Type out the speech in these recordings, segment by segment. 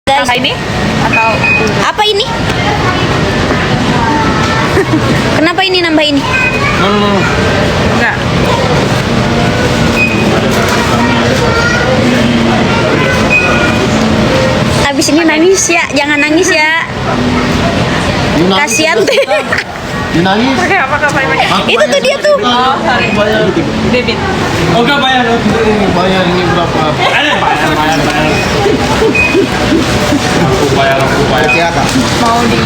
Guys, ini atau apa ini? Kenapa ini nambah ini? Enggak. Habis ini nangis ya, jangan nangis ya. Kasihan teh. Nangis. Pakai apa pakai? Itu tuh dia tuh. Oh, sorry. Bayar. Debit. Oh, enggak bayar. Bayar ini berapa? Bayar. Aku bayar. Siapa? Mau di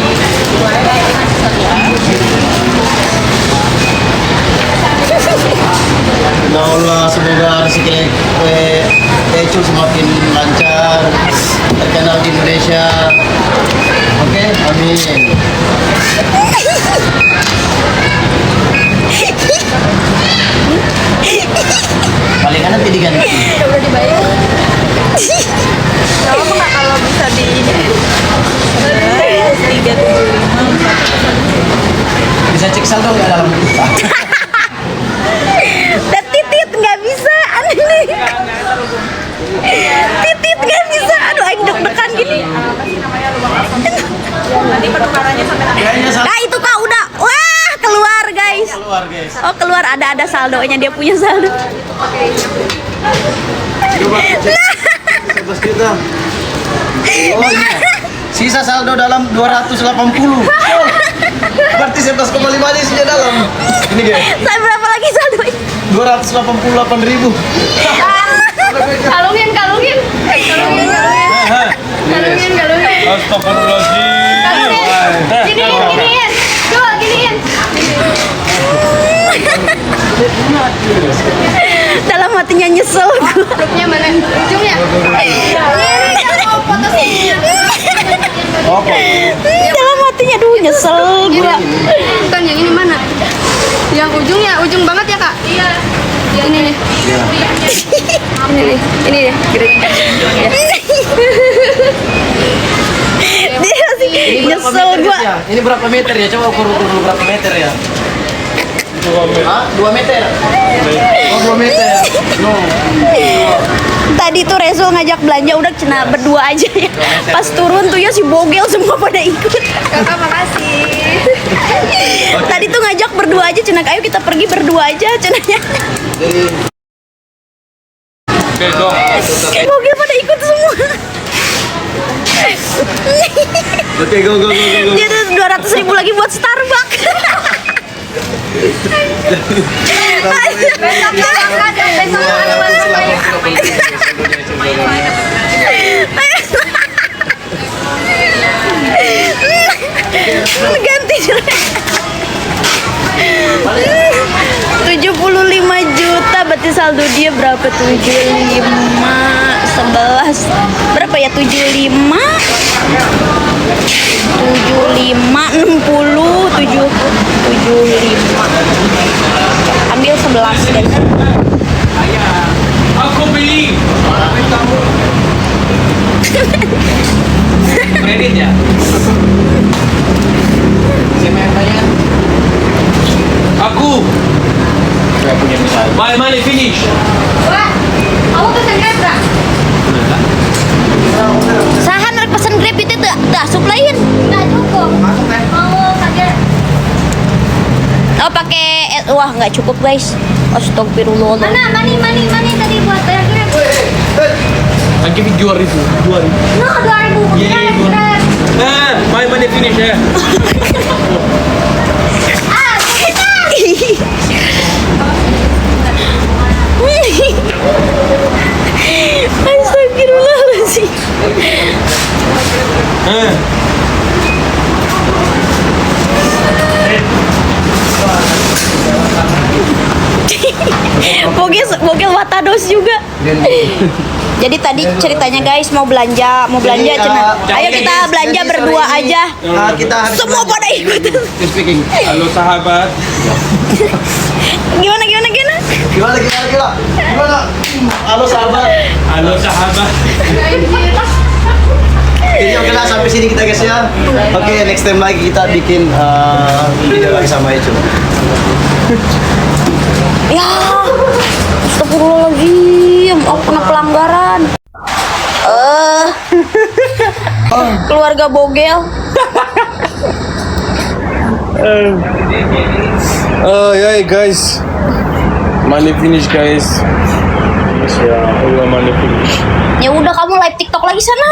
Ya Allah, semoga rezeki Ecu semakin lancar, terkenal di Indonesia. Oke, amin. Paling nanti diganti. udah dibayar. Kalau nggak kalau bisa di 375 Bisa cek saldo nggak dalam kita? Dan titit nggak bisa, aneh nih. Titit nggak bisa, aduh, aing deg-degan gini. apa sih namanya lubang apa? Nanti penukarannya sampai nanti. Kayaknya Nah itu kak udah, wah keluar guys. keluar guys. Oh keluar, ada saldonya, dia punya saldo. Coba cek. 11 juta. Oh iya. Sisa saldo dalam 280. Berarti 11,5 aja isinya dalam. Ini guys. Saya berapa lagi saldo? 288.000. Kalungin. Kalungin. Astagfirullahaladzim. Giniin. Coba giniin. Dalam hatinya nyesel gua. Grupnya mana? Ujungnya. Kalau foto sini. Apa? Dalam hatinya duh nyesel gua. Bukan yang ini mana? Yang ujungnya, ujung banget ya kak? Iya. Yang ini nih. Ini nih. Dia sih nyesel gua. Ini berapa meter ya? Coba ukur dulu berapa meter ya? 2 meter. Oh, 2 meter. No. Tadi tuh Rezul ngajak belanja udah cina berdua aja ya. Pas turun tuh ya si bogel semua pada ikut. Kakak makasih. Tadi tuh ngajak berdua aja cina, ayo kita pergi berdua aja cenanya. Bogel pada ikut semua. Oke, go. Dia tuh 200.000 lagi buat Starbucks. Ganti 75 juta, berarti saldo dia berapa? 75 11 berapa ya? 75 60 75 ambil 11 guys. Aku beli. Kredit ya? Siapa yang bayar? Aku. Saya punya misal. My money finish. Wah, kamu pesen Grab nggak? Sahan rek pesen Grab itu tuh dah suplain. Nggak cukup. Mau pakai Oh pakai wah nggak cukup guys. Astagfirullahaladzim. Mana tadi buat bayar Grab? I'll give you 2.000. 2.000. No, 2.000 bukan Iya, Grab. My money finish ya. Ah, cepetan. Astagfirullahaladzim. Bogel Watados juga. Jadi tadi ceritanya guys mau belanja Jadi, cina. Ayo oke, kita guys. belanja Jadi berdua sore ini, aja. kita habis Semua belanja. pada ikut. Speaking. Halo sahabat. Gimana? Gimana? Halo sahabat. Halo sahabat. Jadi oke lah sampai sini kita guys ya. Oke, next time lagi kita bikin video lagi sama Ecu. Ya, astagfirullahaladzim, aku kena pelanggaran. Keluarga bogel. Yeah, guys. Money finish, guys. Yes, yeah, udah money finish. Ya udah kamu live TikTok lagi sana.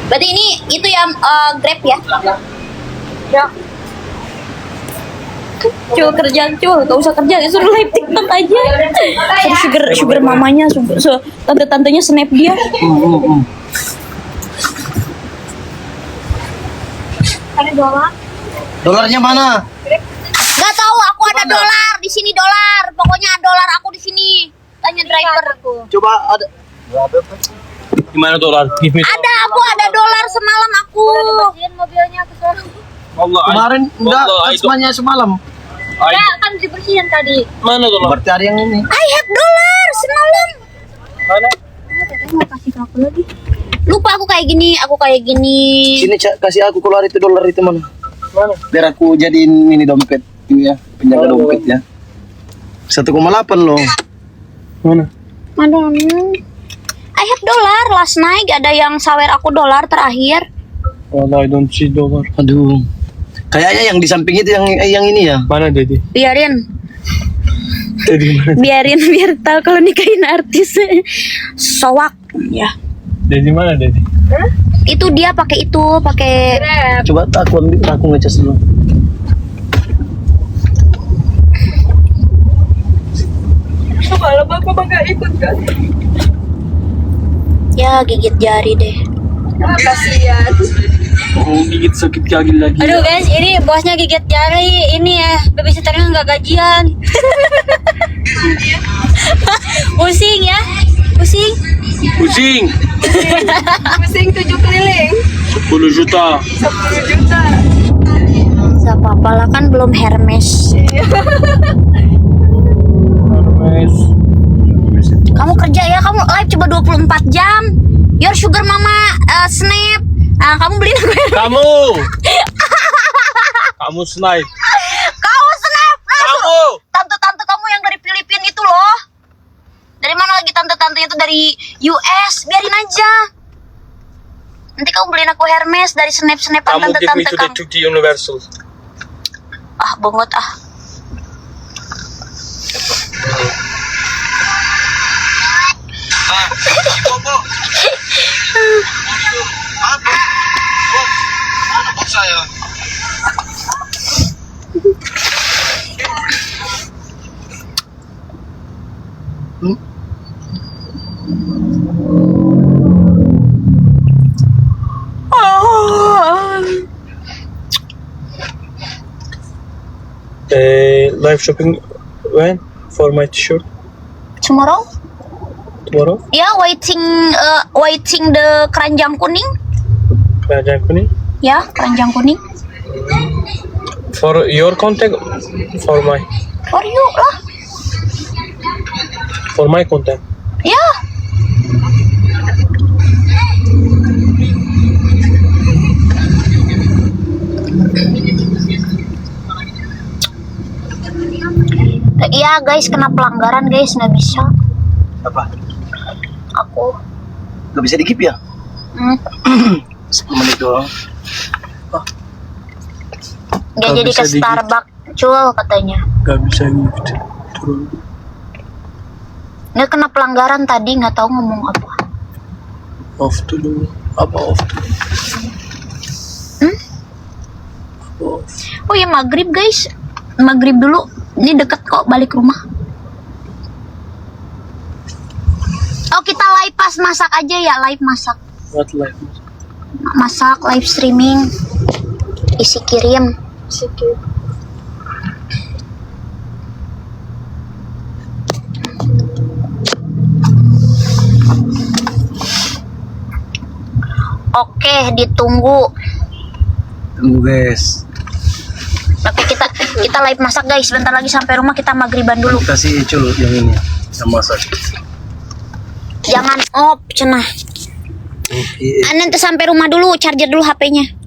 Berarti ini itu yang Grab ya? Ya. Cul kerja cul, gak usah kerja, suruh live TikTok aja. Suruh sugar mamanya, tante-tantenya snap dia. Ada dolar? Dolarnya mana? Gak tahu, aku ada dolar di sini dolar. Pokoknya dolar aku di sini. Tanya driver aku. Coba ada. Gimana dolar? Give me Ada, aku ada dolar semalam aku. Mobilnya ke sana. Allah. Kemarin enggak, Allah, semuanya semalam. Ya, kan dibersihin tadi. Mana dolar? Berarti hari yang ini. I have dolar semalam. Mana? Mau kasih ke aku lagi. Lupa aku kayak gini. Sini kasih aku keluar itu dolar itu mana? Mana? Biar aku jadiin ini dompet ini ya, penjaga dompet ya. 1,8 loh. Mana? Mana? I have dolar last night. Ada yang sawer aku dolar terakhir. Wallah, I don't see dolar. Aduh. Kayaknya yang di samping itu yang ini ya. Mana Dedi? Biarin. Dedi mana? Biarin biar tahu kalau nikahin artis. Sowak ya. Dedi mana Dedi? Itu dia pakai Coba aku ngecas dulu. Kalau bapak nggak ikut kan? ya gigit jari deh. Kasihan. Oh, gigit sakit kaki lagi. Aduh guys, ini bosnya gigit jari. Ini ya, babysitternya nggak gajian. Pusing ya, pusing. Pusing. Pusing 7 keliling. 10 juta. 10 juta. Gak apa-apa lah kan belum Hermes. Hermes. Kamu kerja ya, kamu live coba 24 jam. Your sugar mama snap. Nah, kamu beliin aku. Kamu. Kamu snipe. Kamu snap. Kamu. Tante-tante kamu yang dari Filipina itu loh. Dari mana lagi tante-tantenya itu dari US. Biarin aja. Nanti kamu beliin aku Hermes dari snap-snapan Kamu give me tante-tante to the kamu. Tutti Universal. Ah, bongot ah. Saya. Live shopping when for my t-shirt Tomorrow? tomorrow. Ya, waiting the keranjang kuning. Keranjang kuning. Ya, keranjang kuning. For your contact, for my For you lah. for my contact. Ya. Iya guys, kena pelanggaran guys, nggak bisa. Apa? Aku. Gak bisa di-keep ya? 10 menit doang. Dia Nggak jadi ke bisa di-gift. Starbucks, cul katanya. Gak bisa gift. Turun. Nggak kena pelanggaran tadi, nggak tahu ngomong apa. Off dulu. Apa off? Apa off? Oh ya maghrib guys, maghrib dulu. Ini deket kok balik rumah. Oh kita live pas masak aja ya, live masak. What live? Masak, live streaming. Isi kirim. Oke, ditunggu. Tunggu guys. Oke, kita live masak guys. Bentar lagi sampai rumah, kita maghriban dulu. Kasih Icul yang ini. Yang masak. Jangan op cenah. Oke. Nanti sampai rumah dulu, charger dulu HP-nya.